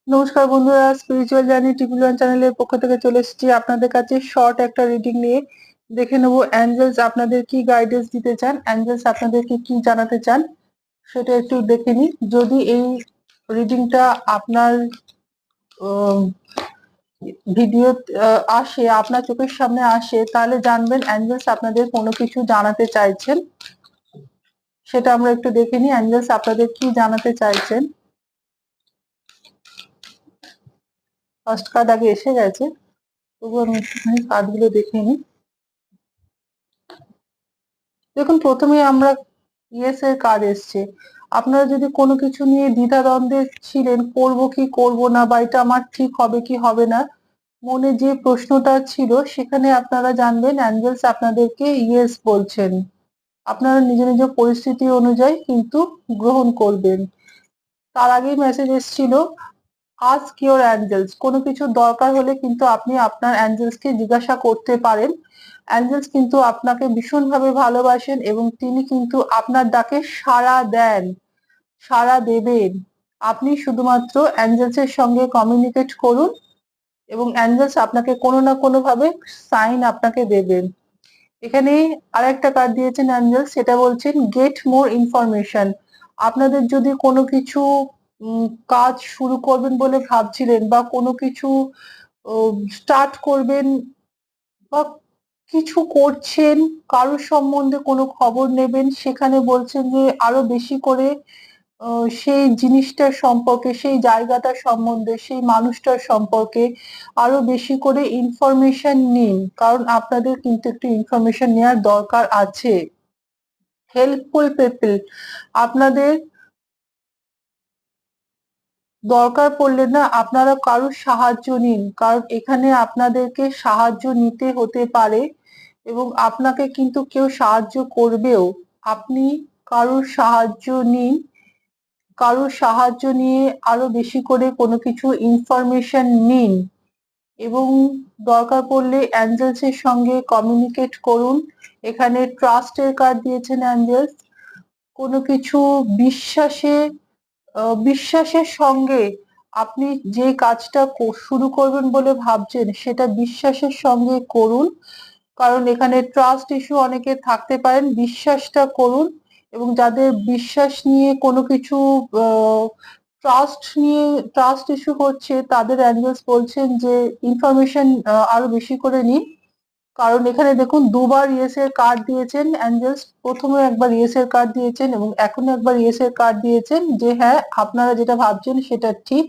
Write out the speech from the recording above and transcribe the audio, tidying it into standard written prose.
নমস্কার বন্ধুরা, spiritual journey triple one চ্যানেলের পক্ষ থেকে চলে এসেছি আপনাদের কাছে শর্ট একটা রিডিং নিয়ে। দেখে নেব অ্যাঞ্জেলস আপনাদের কি গাইডেন্স দিতে চান, অ্যাঞ্জেলস আপনাদেরকে কি জানাতে চান সেটা একটু দেখে নিই। যদি এই রিডিংটা আপনার ভিডিও আসে, আপনার চোখের সামনে আসে, তাহলে জানবেন অ্যাঞ্জেলস আপনাদের কোনো কিছু জানাতে চাইছেন। সেটা আমরা একটু দেখে নিই অ্যাঞ্জেলস আপনাদের কি জানাতে চাইছেন। ফার্স্ট কার্ড আগে এসে গেছে, তবু আমি একটুখানি কার্ডগুলো দেখে নিই। দেখুন, প্রথমে আমরা ইয়েস এর কার্ড এসছে। আপনারা যদি কোনো কিছু নিয়ে দ্বিধাদ্বন্দ্বে ছিলেন, করব কি করব না, বা এটা আমার ঠিক হবে কি হবে না, মনে যে প্রশ্নটা ছিল, সেখানে আপনারা জানবেন অ্যাঞ্জেলস আপনাদেরকে ইয়েস বলছেন। আপনারা নিজ নিজ পরিস্থিতি অনুযায়ী কিন্তু গ্রহণ করবেন। তার আগেই মেসেজ এসেছিল আস্ক ইওর অ্যাঞ্জেলস। কোনো কিছু দরকার হলে কিন্তু আপনি আপনার অ্যাঞ্জেলসকে জিজ্ঞাসা করতে পারেন। অ্যাঞ্জেলস কিন্তু আপনাকে ভীষণভাবে ভালোবাসেন এবং তিনি কিন্তু আপনার ডাকে সাড়া দেন, সাড়া দেবেন। আপনি শুধুমাত্র অ্যাঞ্জেলসের সঙ্গে কমিউনিকেট করুন এবং অ্যাঞ্জেলস আপনাকে কোনো না কোনো ভাবে সাইন আপনাকে দেবেন। এখানে আরেকটা কার্ড দিয়েছেন অ্যাঞ্জেলস, সেটা বলছেন গেট মোর ইনফরমেশন। আপনাদের যদি কোনো কিছু কাজ শুরু করবেন বলে ভাবছিলেন, বা কোনো কিছু স্টার্ট করবেন, বা কিছু করছেন, কারোর সম্বন্ধে কোনো খবর নেবেন, সেখানে বলছেন যে আরো বেশি করে সেই জিনিসটার সম্পর্কে, সেই জায়গাটার সম্বন্ধে, সেই মানুষটার সম্পর্কে আরো বেশি করে ইনফরমেশন নিন, কারণ আপনাদের কিন্তু একটু ইনফরমেশন নেওয়ার দরকার আছে। হেল্পফুল পিপল, আপনাদের দরকার পড়লে না আপনারা কারোর সাহায্য নিন, কারণ এখানে আপনাদেরকে সাহায্য নিতে হতে পারে এবং আপনাকে কিন্তু কেউ সাহায্য করবেও। আপনি কারোর সাহায্য নিন, কারোর সাহায্য নিয়ে আরো বেশি করে কোনো কিছু ইনফরমেশন নিন এবং দরকার পড়লে অ্যাঞ্জেলস এর সঙ্গে কমিউনিকেট করুন। এখানে ট্রাস্টের কার্ড দিয়েছেন অ্যাঞ্জেলস। কোনো কিছু বিশ্বাসের সঙ্গে আপনি যে কাজটা শুরু করবেন বলে ভাবছেন, সেটা বিশ্বাসের সঙ্গে করুন, কারণ এখানে ট্রাস্ট ইস্যু অনেকের থাকতে পারেন। বিশ্বাসটা করুন এবং যাদের বিশ্বাস নিয়ে কোনো কিছু ট্রাস্ট ইস্যু হচ্ছে, তাদের অ্যাঞ্জেলস বলছেন যে ইনফরমেশন আরো বেশি করে নিন। কারণ এখানে দেখুন, দুবার ইয়েস এর কার্ড দিয়েছেন অ্যাঞ্জেলস। প্রথমে একবার ইয়েস এর কার্ড দিয়েছেন এবং এখনো একবার ইয়েস এর কার্ড দিয়েছেন যে হ্যাঁ, আপনারা যেটা ভাবছেন সেটা ঠিক,